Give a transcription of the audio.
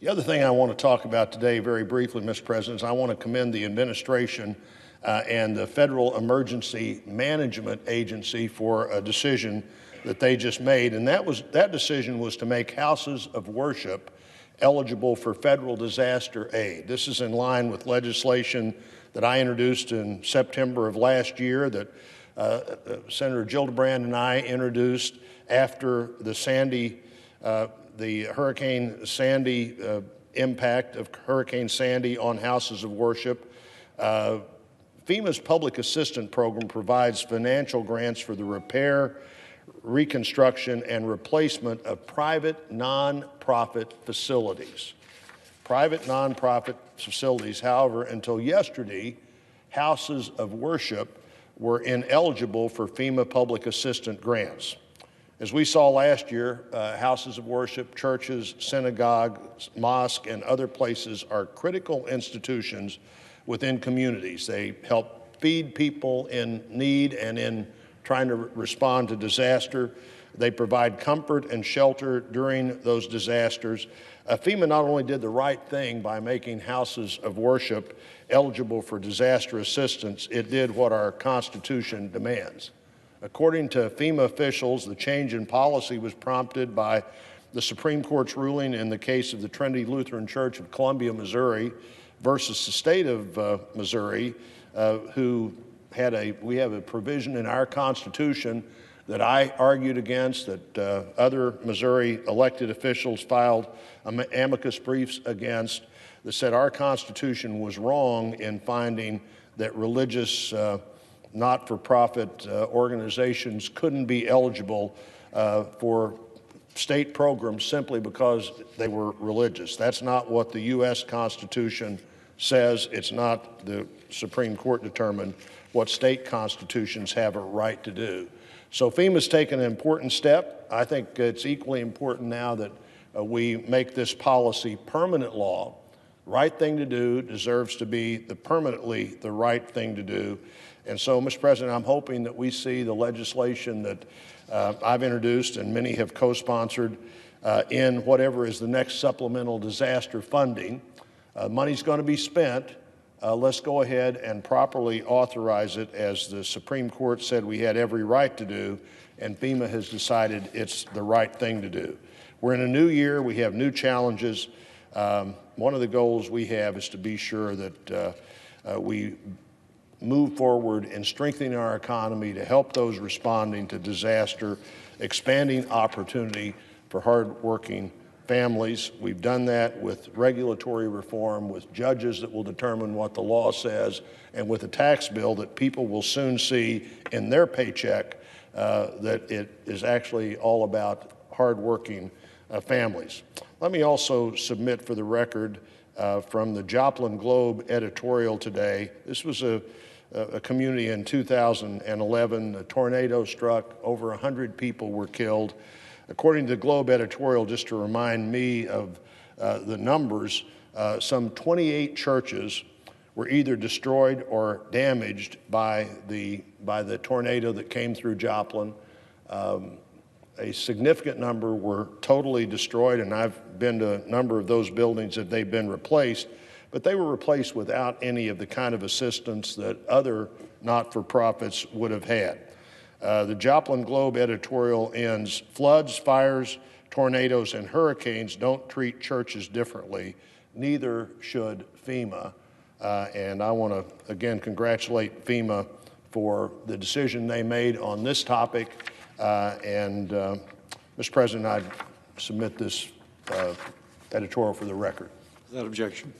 The other thing I want to talk about today very briefly, Mr. President, is I want to commend the administration and the Federal Emergency Management Agency for a decision that they just made. And that decision was to make houses of worship eligible for federal disaster aid. This is in line with legislation that I introduced in September of last year that Senator Gillibrand and I introduced after the Hurricane Sandy impact of Hurricane Sandy on houses of worship. FEMA's Public Assistance Program provides financial grants for the repair, reconstruction, and replacement of private nonprofit facilities. Private nonprofit facilities, however, until yesterday, houses of worship were ineligible for FEMA public assistance grants. As we saw last year, houses of worship, churches, synagogues, mosques, and other places are critical institutions within communities. They help feed people in need and in trying to respond to disaster. They provide comfort and shelter during those disasters. FEMA not only did the right thing by making houses of worship eligible for disaster assistance, it did what our Constitution demands. According to FEMA officials, the change in policy was prompted by the Supreme Court's ruling in the case of the Trinity Lutheran Church of Columbia, Missouri versus the state of Missouri, we have a provision in our Constitution that I argued against, that other Missouri elected officials filed amicus briefs against, that said our Constitution was wrong in finding that religious not-for-profit organizations couldn't be eligible for state programs simply because they were religious. That's not what the U.S. Constitution says. It's not the Supreme Court determined what state constitutions have a right to do. So FEMA's taken an important step. I think it's equally important now that we make this policy permanent law. Right thing to do, deserves to be permanently the right thing to do. And so, Mr. President, I'm hoping that we see the legislation that I've introduced and many have co-sponsored in whatever is the next supplemental disaster funding. Money's going to be spent. Let's go ahead and properly authorize it, as the Supreme Court said we had every right to do, and FEMA has decided it's the right thing to do. We're in a new year. We have new challenges. One of the goals we have is to be sure that we move forward in strengthening our economy to help those responding to disaster, expanding opportunity for hardworking families. We've done that with regulatory reform, with judges that will determine what the law says, and with a tax bill that people will soon see in their paycheck that it is actually all about hardworking families. Let me also submit for the record from the Joplin Globe editorial today. This was a community in 2011. A tornado struck, over 100 people were killed. According to the Globe editorial, just to remind me of the numbers, some 28 churches were either destroyed or damaged by the tornado that came through Joplin. A significant number were totally destroyed, and I've been to a number of those buildings that they've been replaced, but they were replaced without any of the kind of assistance that other not-for-profits would have had. The Joplin Globe editorial ends, "Floods, fires, tornadoes, and hurricanes don't treat churches differently. Neither should FEMA." And I want to, again, congratulate FEMA for the decision they made on this topic. Mr. President, I submit this editorial for the record. Without objection.